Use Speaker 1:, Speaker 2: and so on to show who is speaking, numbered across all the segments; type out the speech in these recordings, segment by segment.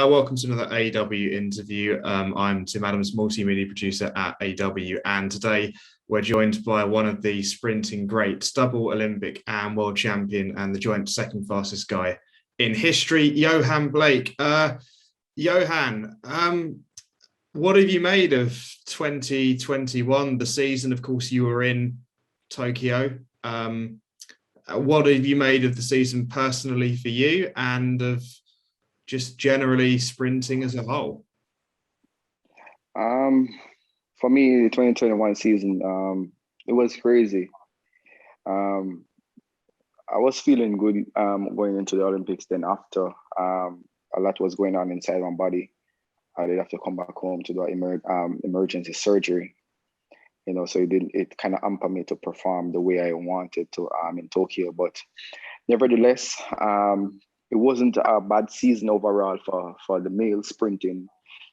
Speaker 1: Welcome to another AW interview. I'm Tim Adams, multimedia producer at AW, and today we're joined by one of the sprinting greats, double Olympic and world champion, and the joint second fastest guy in history, Yohan Blake. Yohan, what have you made of 2021, the season? Of course, you were in Tokyo. What have you made of the season personally for you and of just generally sprinting as a whole?
Speaker 2: For me, the 2021 season, it was crazy. I was feeling good going into the Olympics. Then after a lot was going on inside my body, I did have to come back home to do emergency surgery. So it kind of hampered me to perform the way I wanted to in Tokyo. But nevertheless, it wasn't a bad season overall for the male sprinting.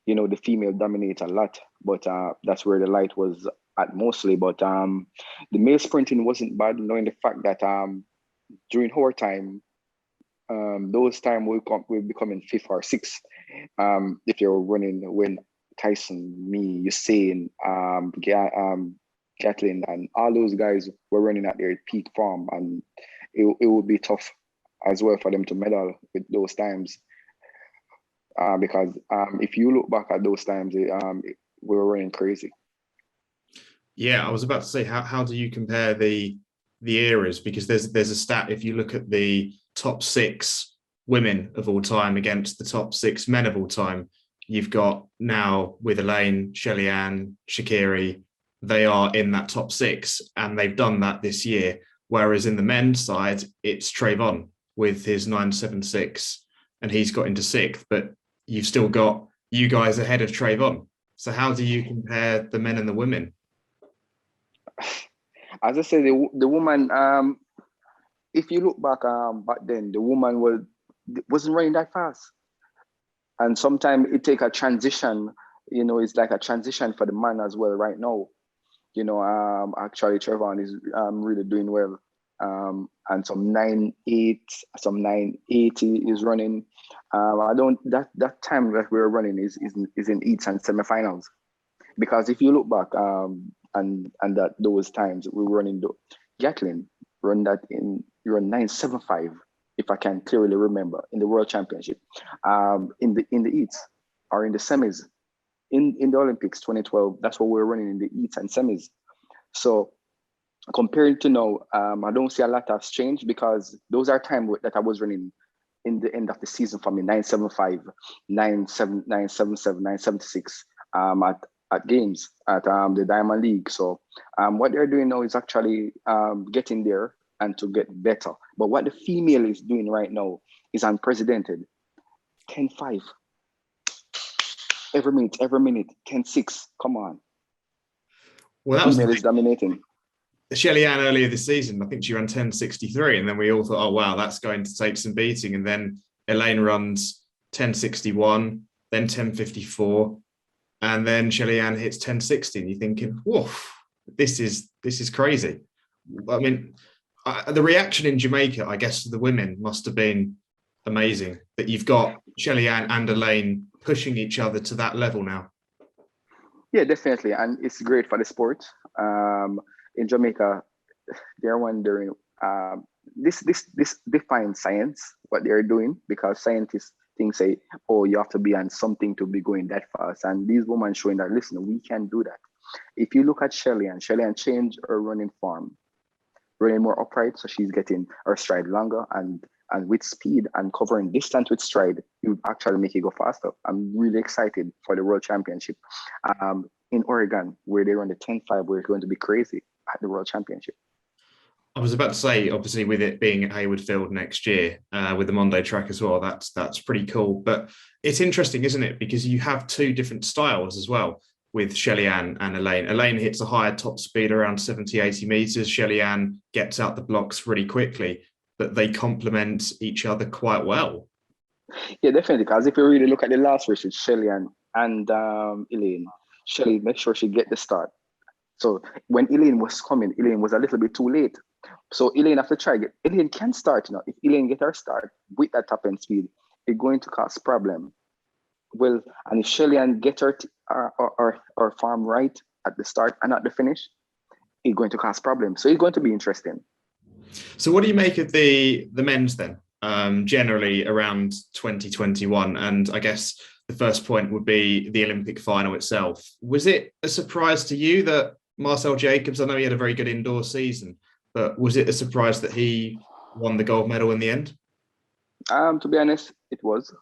Speaker 2: The female dominate a lot, but that's where the light was at mostly. But the male sprinting wasn't bad, knowing the fact that during our time, those time we'll be coming fifth or sixth. If you're running when Tyson, me, Usain, Gatlin, and all those guys were running at their peak form, and it would be tough as well for them to medal with those times. Because if you look back at those times, we were running crazy.
Speaker 1: Yeah, I was about to say, how do you compare the eras? Because there's a stat, if you look at the top 6 women of all time against the top 6 men of all time, you've got now with Elaine, Shelly-Ann, Shaqiri, they are in that top 6, and they've done that this year. Whereas in the men's side, it's Trayvon with his 9.76, and he's got into 6th, but you've still got you guys ahead of Trayvon. So how do you compare the men and the women?
Speaker 2: As I said, the woman, if you look back then, the woman wasn't running that fast. And sometimes it take a transition, it's like a transition for the man as well right now. Actually Trayvon is really doing well. And some 9.8, some 9.80 is running. That time that we're running is in heats and semifinals. Because if you look back and that those times we were running, Gatlin run 9.75, if I can clearly remember, in the World Championship, in the heats or in the semis, in the Olympics 2012. That's what we were running in the heats and semis. So comparing to now, I don't see a lot has changed, because those are times that I was running in the end of the season for me, 9.75, 9.77, 9.76 at games at the Diamond League. So what they're doing now is actually getting there and to get better. But what the female is doing right now is unprecedented. 10.5 every minute, 10.6. Come on.
Speaker 1: Well, that
Speaker 2: female is dominating.
Speaker 1: Shelly-Ann earlier this season, I think she ran 10.63, and then we all thought, oh wow, that's going to take some beating. And then Elaine runs 10.61, then 10.54, and then Shelly-Ann hits 10.60. And you're thinking, whoa, this is crazy. I mean, the reaction in Jamaica, I guess, to the women must have been amazing, that you've got Shelly-Ann and Elaine pushing each other to that level now.
Speaker 2: Yeah, definitely, and it's great for the sport. In Jamaica, they're wondering, this defines science, what they're doing, because scientists say, oh, you have to be on something to be going that fast. And these women showing that, listen, we can do that. If you look at Shelly-Ann changed her running form, running more upright, so she's getting her stride longer, and with speed and covering distance with stride, you actually make it go faster. I'm really excited for the World Championship in Oregon, where they run the 10.5, where it's going to be crazy at the World Championship.
Speaker 1: I was about to say, obviously, with it being at Hayward Field next year, with the Monday track as well, that's pretty cool. But it's interesting, isn't it? Because you have 2 different styles as well with Shelly-Ann and Elaine. Elaine hits a higher top speed around 70, 80 meters. Shelly-Ann gets out the blocks really quickly, but they complement each other quite well.
Speaker 2: Yeah, definitely. Because if you really look at the last race with Shelly-Ann and Elaine, Shelly make sure she get the start. So when Elaine was coming, Elaine was a little bit too late. So Elaine have to try. Elaine can start, If Elaine get her start with that top end speed, it's going to cause problem Well, and if Shellyan get her farm right at the start and at the finish, it's going to cause problems. So it's going to be interesting.
Speaker 1: So what do you make of the men's then? Generally around 2021, and I guess the first point would be the Olympic final itself. Was it a surprise to you that Marcel Jacobs, I know he had a very good indoor season, but was it a surprise that he won the gold medal in the end?
Speaker 2: To be honest, it was.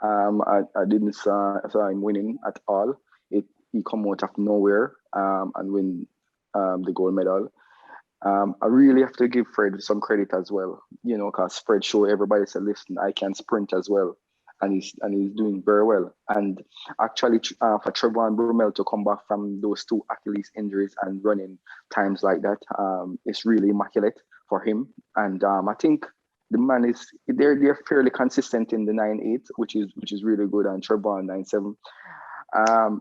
Speaker 2: I didn't saw him winning at all. He come out of nowhere and win the gold medal. I really have to give Fred some credit as well, because Fred showed everybody, said, listen, I can sprint as well. And he's doing very well. And actually, for Trayvon Bromell to come back from those two Achilles injuries and running times like that, it's really immaculate for him. And I think the man they're fairly consistent in the 9.8, which is really good, and Trayvon 9.7.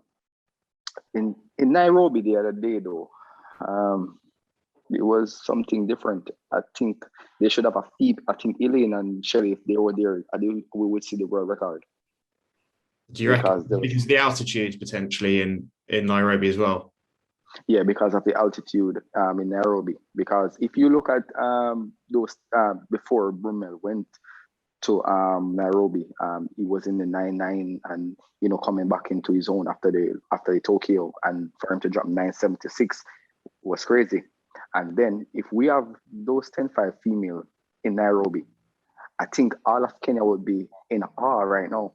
Speaker 2: In Nairobi the other day though, it was something different. I think they should have a feed. I think Elaine and Shelly, if they were there, I think we would see the world record.
Speaker 1: Do you reckon because the altitude potentially in Nairobi as well?
Speaker 2: Yeah, because of the altitude in Nairobi. Because if you look at those before Bromell went to Nairobi, he was in the 9.9 and coming back into his own after the Tokyo, and for him to drop 9.76 was crazy. And then if we have those 10.5 female in Nairobi, I think all of Kenya would be in awe right now.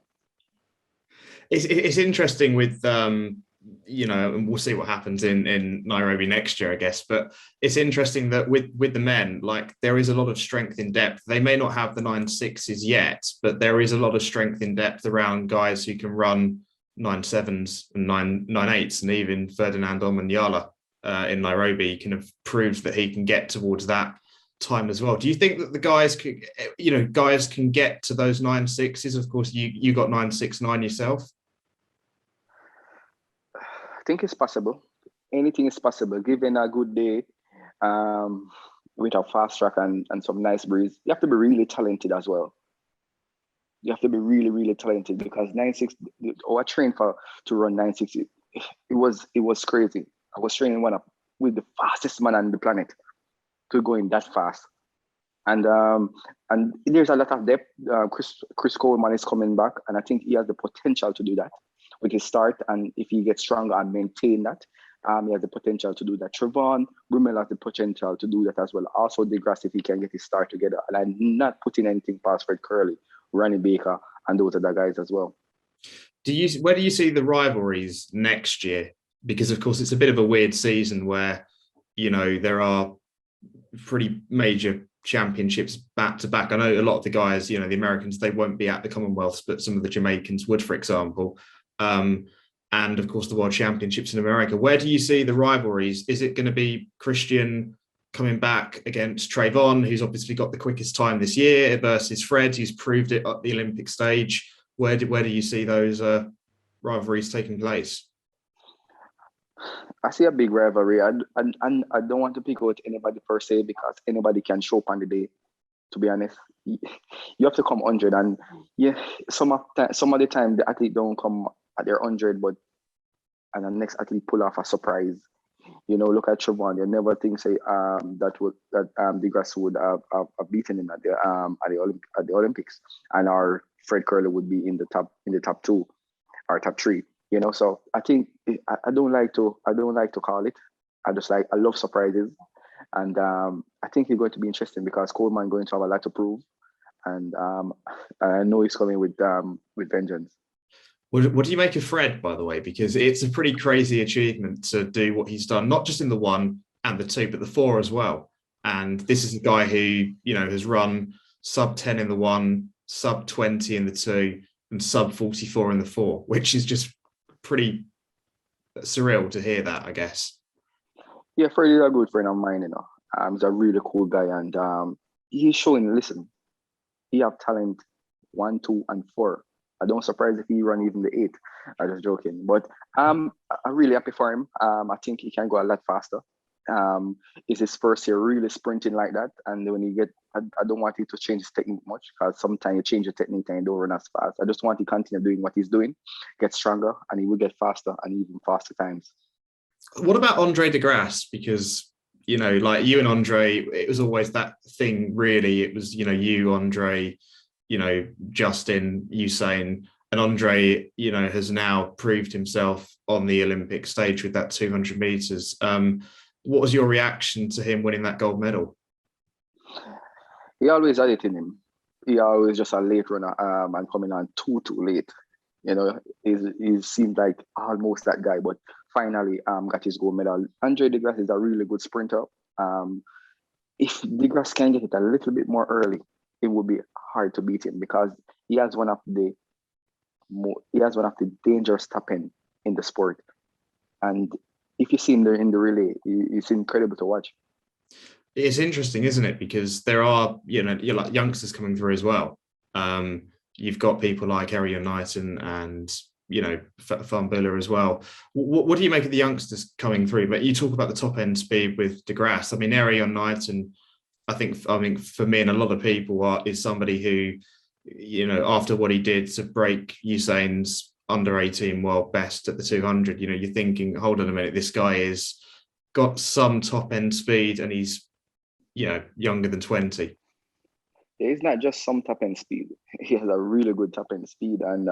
Speaker 1: It's interesting with and we'll see what happens in Nairobi next year, I guess. But it's interesting that with the men, like there is a lot of strength in depth. They may not have the 9.6s yet, but there is a lot of strength in depth around guys who can run 9.7s and 9.8s, and even Ferdinand Omanyala in Nairobi kind of proves that he can get towards that time as well. Do you think that the guys can get to those 9.6s? Of course, you got 9.69 yourself.
Speaker 2: I think it's possible. Anything is possible given a good day with a fast track and some nice breeze. You have to be really talented as well. You have to be really, really talented, because 9.6, I trained to run 9.6. It was crazy. I was training with the fastest man on the planet to going that fast. And there's a lot of depth. Chris Coleman is coming back, and I think he has the potential to do that with his start. And if he gets stronger and maintain that, he has the potential to do that. Trayvon Bromell has the potential to do that as well. Also, deGrasse, if he can get his start together. And I'm not putting anything past Fred Curley, Ronnie Baker, and those other guys as well.
Speaker 1: Where do you see the rivalries next year? Because of course it's a bit of a weird season where there are pretty major championships back to back. I know a lot of the guys, the Americans, they won't be at the Commonwealths, but some of the Jamaicans would, for example. And of course the World Championships in America. Where do you see the rivalries? Is it going to be Christian coming back against Trayvon, who's obviously got the quickest time this year, versus Fred, who's proved it at the Olympic stage? Where do you see those rivalries taking place?
Speaker 2: I see a big rivalry. I don't want to pick out anybody per se, because anybody can show up on the day. To be honest, you have to come 100, and some of the time the athlete don't come at their 100, and the next athlete pull off a surprise. Look at Trayvon. You never think that deGrasse would have beaten him at the Olympics, and our Fred Curley would be in the top 2 or top 3. So I think I don't like to call it. I love surprises, and I think it's going to be interesting because Coleman going to have a lot to prove, and I know he's coming with vengeance.
Speaker 1: What do you make of Fred, by the way? Because it's a pretty crazy achievement to do what he's done, not just in the 1 and the 2, but the 4 as well. And this is a guy who has run sub 10 in the 1, sub 20 in the 2, and sub 44 in the 4, which is just pretty surreal to hear that, I guess.
Speaker 2: Yeah, Fred is a good friend of mine, he's a really cool guy, and he's showing, listen, he have talent 1, 2, and 4. I don't surprise if he run even the 8. I'm just joking, but I'm really happy for him. I think he can go a lot faster. It's his first year really sprinting like that. And when you get, I don't want you to change his technique much, because sometimes you change the technique and you don't run as fast. I just want to continue doing what he's doing, get stronger, and he will get faster and even faster times.
Speaker 1: What about Andre deGrasse? Because, you know, like you and Andre, it was always that thing, really. It was, you know, you, Andre, you know, Justin, Usain, and Andre, you know, has now proved himself on the Olympic stage with that 200 meters. What was your reaction to him winning that gold medal?
Speaker 2: He always had it in him. He always just a late runner and coming on too late. You know, he seemed like almost that guy, but finally got his gold medal. Andre deGrasse is a really good sprinter. If deGrasse can get it a little bit more early, it would be hard to beat him, because he has one of the dangerous top end in the sport. And if you see him there in the relay, it's incredible to watch.
Speaker 1: It's interesting, isn't it? Because there are, you know, you're like youngsters coming through as well. You've got people like Arian Knighton and, you know, Fambula as well. What do you make of the youngsters coming through? But you talk about the top end speed with deGrasse. I mean, Arian Knighton, I think for me and a lot of people is somebody who, you know, after what he did to break Usain's under 18 world best at the 200, you know, you're thinking, hold on a minute, this guy is got some top end speed and he's, you know, younger than 20.
Speaker 2: It's not just some top end speed. He has a really good top end speed, and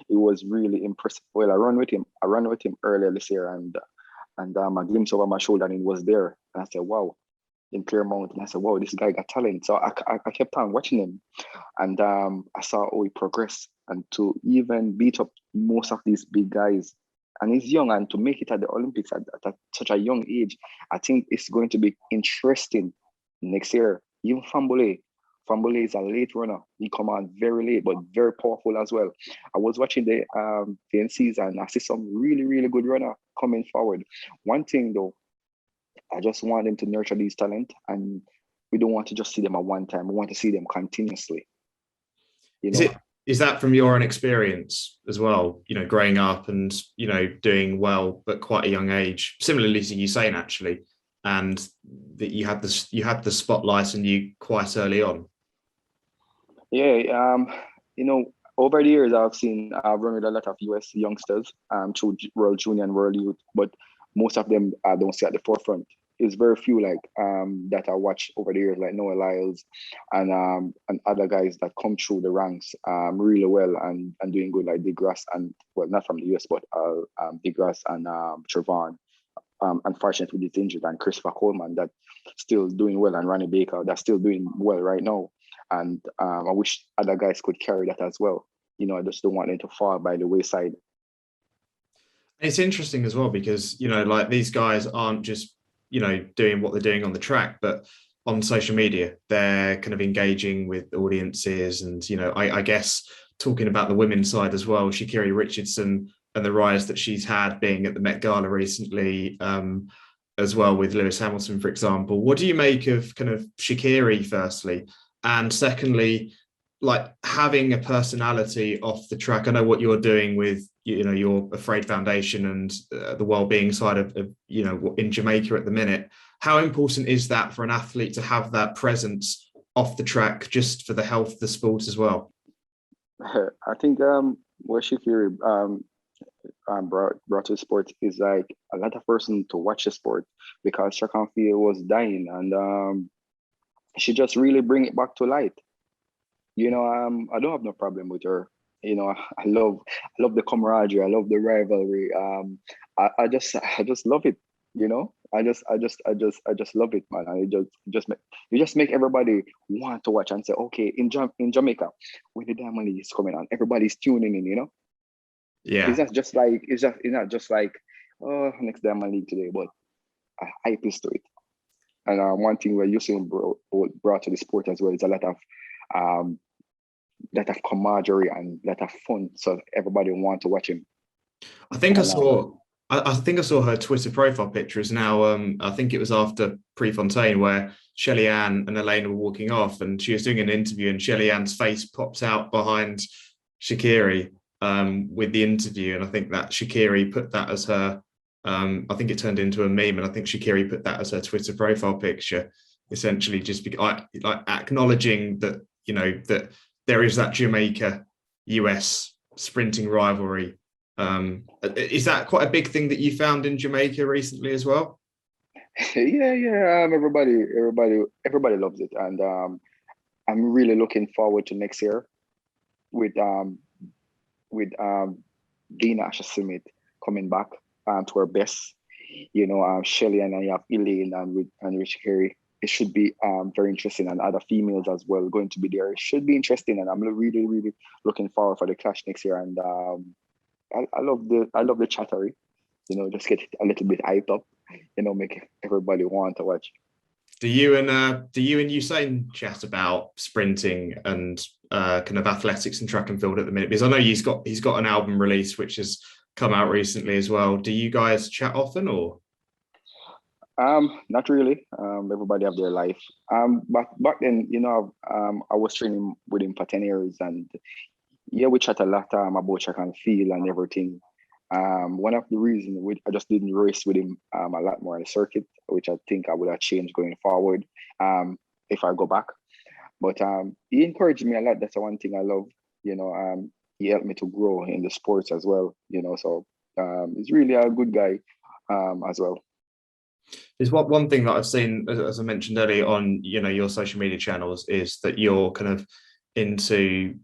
Speaker 2: it was really impressive. Well, I ran with him earlier this year, and a glimpse over my shoulder, and he was there. And I said, wow, in Claremont. And I said, wow, this guy got talent. So I kept on watching him, and I saw how he progressed, and to even beat up most of these big guys. And he's young, and to make it at the Olympics at such a young age, I think it's going to be interesting next year. Even Fambule is a late runner. He come on very late, but very powerful as well. I was watching the NCs, and I see some really, really good runner coming forward. One thing though, I just want them to nurture these talent, and we don't want to just see them at one time. We want to see them continuously. You know?
Speaker 1: Is that from your own experience as well? You know, growing up and, you know, doing well but quite a young age, similarly to Usain actually, and that you had the spotlight on you quite early on.
Speaker 2: Yeah, you know, over the years I've run with a lot of US youngsters through World Junior and World Youth, but most of them I don't see at the forefront. It's very few like that I watch over the years, like Noah Lyles and other guys that come through the ranks really well and doing good, like deGrasse, and well, not from the US, but deGrasse and Trayvon. Unfortunately, he's injured, and Christopher Coleman that still doing well, and Ronnie Baker that's still doing well right now. And I wish other guys could carry that as well. You know, I just don't want them to fall by the wayside.
Speaker 1: It's interesting as well because, you know, like these guys aren't just, you know, doing what they're doing on the track, but on social media, they're kind of engaging with audiences. And, you know, I guess talking about the women's side as well, Sha'Carri Richardson and the rise that she's had being at the Met Gala recently, as well with Lewis Hamilton, for example. What do you make of kind of Sha'Carri, firstly? And secondly, like having a personality off the track. I know what you're doing with, you know, your Afraid Foundation and the well-being side of, you know, in Jamaica at the minute. How important is that for an athlete to have that presence off the track just for the health of the sport as well?
Speaker 2: I think what Sha'Carri brought to the sport is like a lot of person to watch the sport, because track and field was dying, and she just really bring it back to light. You know, I don't have no problem with her. You know, I love the camaraderie. I love the rivalry. I just love it. You know, I just love it, man. And you just make everybody want to watch and say, okay, in Jamaica, when the Diamond League is coming on, everybody's tuning in. You know,
Speaker 1: yeah,
Speaker 2: it's not just like oh, next Diamond League today, but I hype is to it. And one thing where Usain brought to the sport as well is a lot of camaraderie and lot of fun. So everybody want to watch him.
Speaker 1: I think I saw her Twitter profile pictures now. I think it was after Prefontaine where Shelly Ann and Elaine were walking off, and she was doing an interview, and Shelly Ann's face pops out behind Sha'Carri with the interview, and I think that Sha'Carri put that as her I think it turned into a meme, and I think Shaqiri put that as her Twitter profile picture, essentially just like acknowledging that, that there is that Jamaica US sprinting rivalry. Is that quite a big thing that you found in Jamaica recently as well?
Speaker 2: Yeah. Everybody loves it, and I'm really looking forward to next year with Dina Asha-Smith coming back to her best. Shelly, and I have Elaine and Rich Carey. It should be very interesting, and other females as well going to be there. It should be interesting, and I'm really, really looking forward for the clash next year. And I love the chattery, just get a little bit hyped up, make everybody want to watch.
Speaker 1: Do you and Usain chat about sprinting and kind of athletics and track and field at the minute? Because I know he's got an album release which has come out recently as well. Do you guys chat often, or?
Speaker 2: Not really. Everybody have their life. But back then, I was training with him for 10 years, and yeah, we chat a lot about track and field and everything. One of the reasons I just didn't race with him a lot more on the circuit, which I think I would have changed going forward if I go back. But he encouraged me a lot. That's the one thing I love. He helped me to grow in the sports as well. So he's really a good guy as well.
Speaker 1: There's one thing that I've seen, as I mentioned earlier, on your social media channels, is that you're kind of into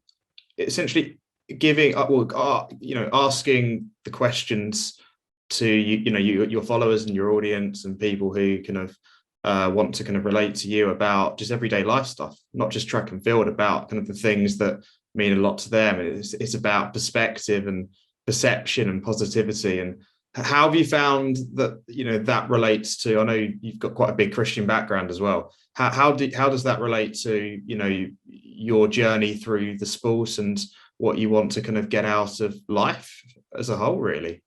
Speaker 1: essentially giving asking the questions to your followers and your audience and people who kind of want to kind of relate to you about just everyday life stuff, not just track and field, about kind of the things that mean a lot to them. It's about perspective and perception and positivity. And how have you found that that relates to? I know you've got quite a big Christian background as well. How does that relate to your journey through the sport and what you want to kind of get out of life as a whole, really?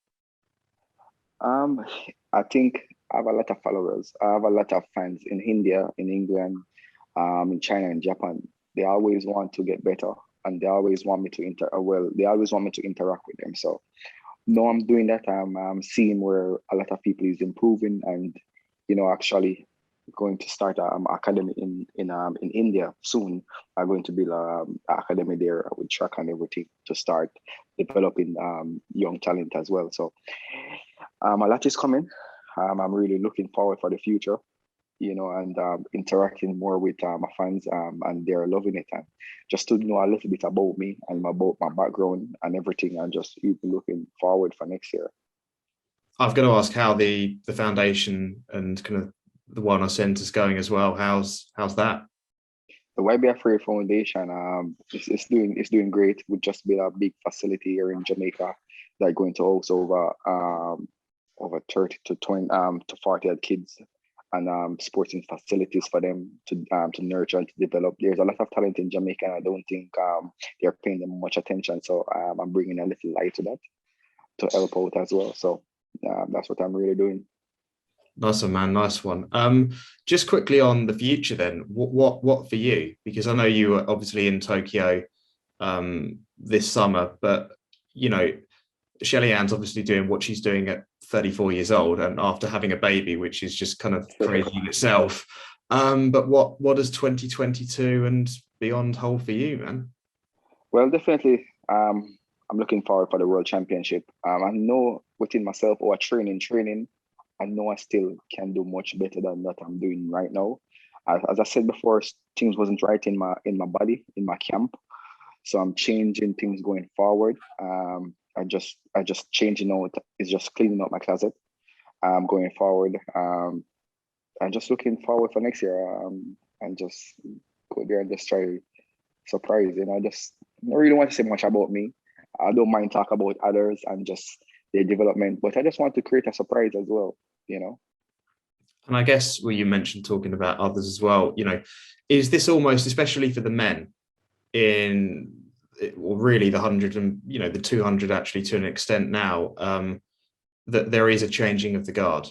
Speaker 2: I think I have a lot of followers. I have a lot of fans in India, in England, in China, and Japan. They always want to get better, and they always want me to they always want me to interact with them. So no, I'm doing that. I'm seeing where a lot of people is improving, and actually going to start an academy in India soon. I'm going to build an academy there with track and everything to start developing young talent as well. So a lot is coming. I'm really looking forward for the future, and interacting more with my fans, and they're loving it. And just to know a little bit about me and about my background and everything, and just even looking forward for next year.
Speaker 1: I've got to ask how the foundation and kind of the Wellness Centre is going as well. How's that?
Speaker 2: The YBF Foundation, it's doing great. We just built a big facility here in Jamaica that are going to host over 30 to 20 to 40 kids, and sporting facilities for them to nurture and to develop. There's a lot of talent in Jamaica, and I don't think they're paying them much attention. So I'm bringing a little light to that to help out as well. So that's what I'm really doing.
Speaker 1: Nice one, man. Nice one. Just quickly on the future then, what for you? Because I know you were obviously in Tokyo this summer, but Shelly Ann's obviously doing what she's doing at 34 years old, and after having a baby, which is just kind of crazy in itself. But what does 2022 and beyond hold for you, man?
Speaker 2: Well, definitely. I'm looking forward for the World Championship. I know within myself, training, I know I still can do much better than what I'm doing right now. As I said before, things wasn't right in my body, in my camp. So I'm changing things going forward. I just changing out, it's just cleaning up my closet going forward. I'm just looking forward for next year and just go there and just try surprise. I don't really want to say much about me. I don't mind talk about others and just their development, but I just want to create a surprise as well,
Speaker 1: And I guess you mentioned talking about others as well, is this almost, especially for the men, really the 100 and the 200 actually to an extent now, that there is a changing of the guard,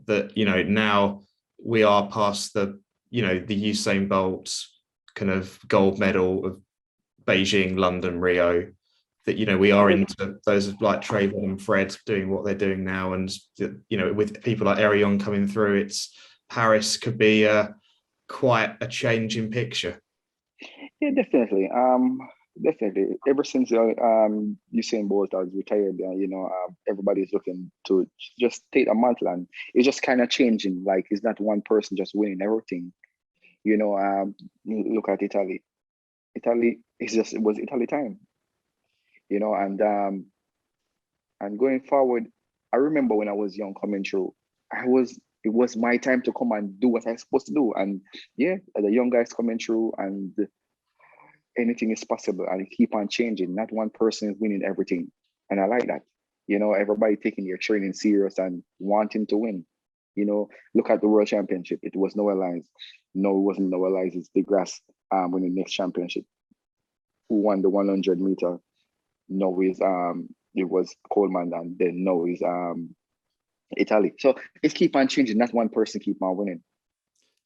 Speaker 1: that now we are past the Usain Bolt kind of gold medal of Beijing, London, Rio, that, you know, we are into those like Trayvon and Fred doing what they're doing now, and, you know, with people like Erion coming through, it's Paris could be quite a change in picture.
Speaker 2: Yeah, definitely. Definitely. Ever since Usain Bolt has retired, everybody's looking to just take a mantle, and it's just kind of changing. Like, it's not one person just winning everything. Look at Italy. Italy it was Italy time. And going forward, I remember when I was young coming through, it was my time to come and do what I'm supposed to do. And yeah, the young guys coming through, and anything is possible, and keep on changing. Not one person is winning everything. And I like that. Everybody taking their training serious and wanting to win. Look at the World Championship. It was Noah Lyons. No, it wasn't Noah Lyons. It's deGrasse winning the next championship. Who won the 100-meter? No, it was Coleman, and then no, is Italy. So it's keep on changing. Not one person keep on winning.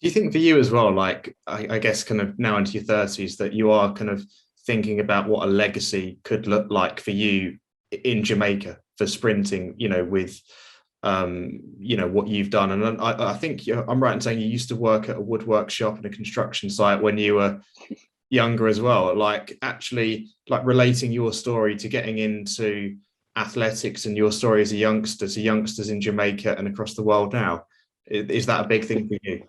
Speaker 1: Do you think for you as well, like, I guess kind of now into your 30s, that you are kind of thinking about what a legacy could look like for you in Jamaica for sprinting, with, what you've done? And I think I'm right in saying you used to work at a woodwork shop and a construction site when you were younger as well, like actually like relating your story to getting into athletics and your story as a youngster to youngsters in Jamaica and across the world now. Is that a big thing for you?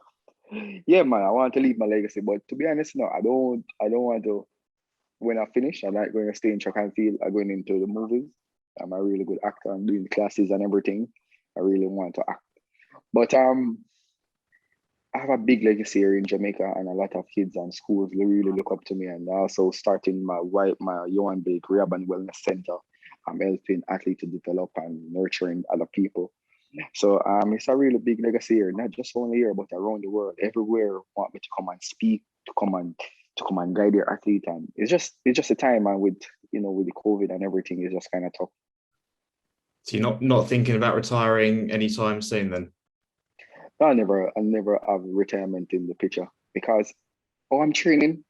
Speaker 2: Yeah, man, I want to leave my legacy, but to be honest, no, I don't want to. When I finish, I'm not going to stay in track and field. I'm going into the movies. I'm a really good actor. I'm doing classes and everything. I really want to act. But I have a big legacy here in Jamaica, and a lot of kids and schools really look up to me. And also starting my Yohan Blake Rehab and Wellness Center. I'm helping athletes to develop and nurturing other people. So it's a really big legacy here, not just only here, but around the world. Everywhere want me to come and speak, to come and guide their athlete. And it's just a time, and with the COVID and everything, it's just kind of tough.
Speaker 1: So you're not thinking about retiring anytime soon then?
Speaker 2: No, I never have retirement in the picture, because I'm training.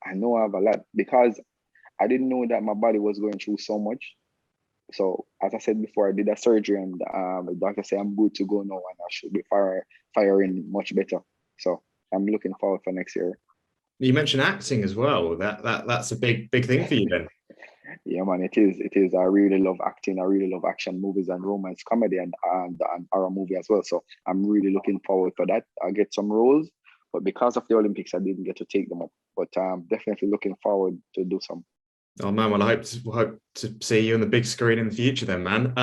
Speaker 2: I know I have a lot, because I didn't know that my body was going through so much. So as I said before, I did a surgery, and the doctor said I'm good to go now, and I should be firing much better. So I'm looking forward for next year.
Speaker 1: You mentioned acting as well. That's a big thing for you then.
Speaker 2: Yeah, man, it is. It is. I really love acting. I really love action movies and romance comedy and horror movie as well. So I'm really looking forward for that. I get some roles, but because of the Olympics, I didn't get to take them up. But I'm definitely looking forward to do some.
Speaker 1: Oh man, well I hope to see you on the big screen in the future then, man.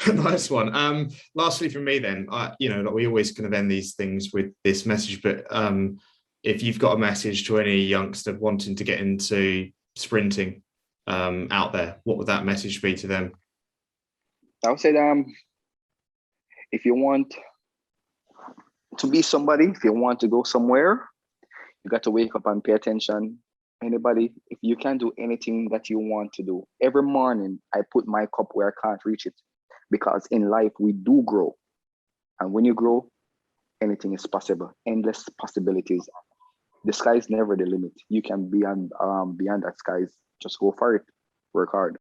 Speaker 1: Nice one. Lastly from me then, like we always kind of end these things with this message, but if you've got a message to any youngster wanting to get into sprinting out there, what would that message be to them?
Speaker 2: I would say if you want to be somebody, if you want to go somewhere, you got to wake up and pay attention. Anybody, if you can do anything that you want to do, every morning I put my cup where I can't reach it, because in life we do grow, and when you grow, anything is possible. Endless possibilities. The sky is never the limit. You can beyond that skies. Just go for it. Work hard.